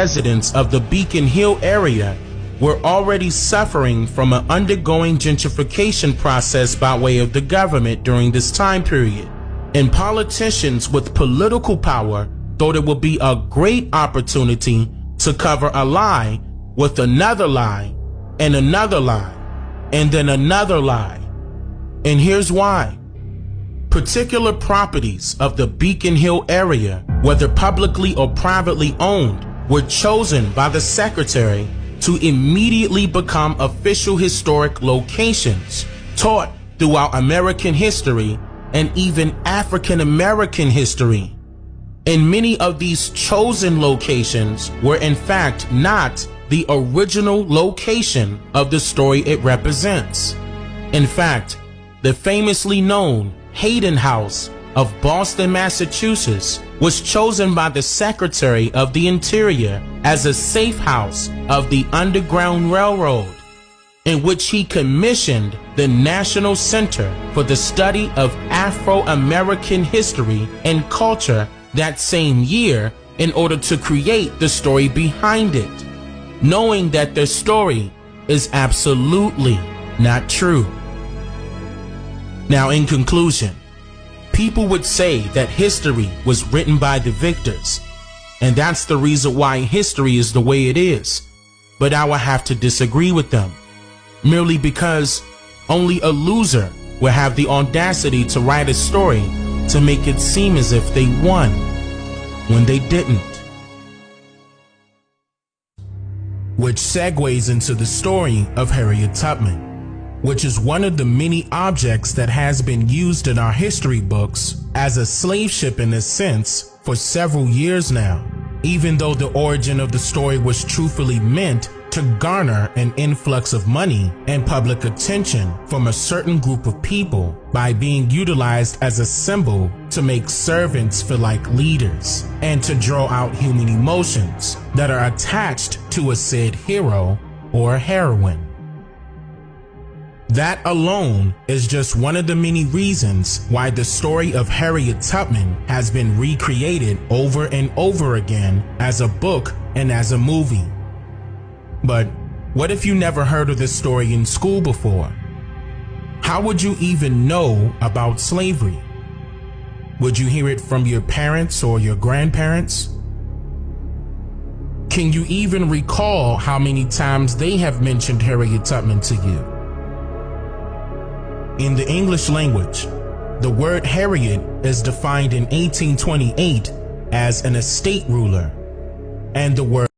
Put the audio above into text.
residents of the Beacon Hill area were already suffering from an undergoing gentrification process by way of the government during this time period. And politicians with political power thought it would be a great opportunity to cover a lie with another lie and another lie and then another lie. And here's why. Particular properties of the Beacon Hill area, whether publicly or privately owned, were chosen by the secretary to immediately become official historic locations taught throughout American history and even African American history. And many of these chosen locations were in fact not the original location of the story it represents. In fact, the famously known Hayden House of Boston, Massachusetts was chosen by the Secretary of the Interior as a safe house of the Underground Railroad, in which he commissioned the National Center for the Study of Afro-American History and Culture that same year in order to create the story behind it, knowing that their story is absolutely not true. Now, in conclusion, people would say that history was written by the victors, and that's the reason why history is the way it is. But I will have to disagree with them, merely because only a loser will have the audacity to write a story to make it seem as if they won when they didn't. Which segues into the story of Harriet Tubman, which is one of the many objects that has been used in our history books as a slave ship in a sense for several years now, even though the origin of the story was truthfully meant to garner an influx of money and public attention from a certain group of people by being utilized as a symbol to make servants feel like leaders and to draw out human emotions that are attached to a said hero or heroine. That alone is just one of the many reasons why the story of Harriet Tubman has been recreated over and over again as a book and as a movie. But what if you never heard of this story in school before? How would you even know about slavery? Would you hear it from your parents or your grandparents? Can you even recall how many times they have mentioned Harriet Tubman to you? In the English language, the word Harriet is defined in 1828 as an estate ruler, and the word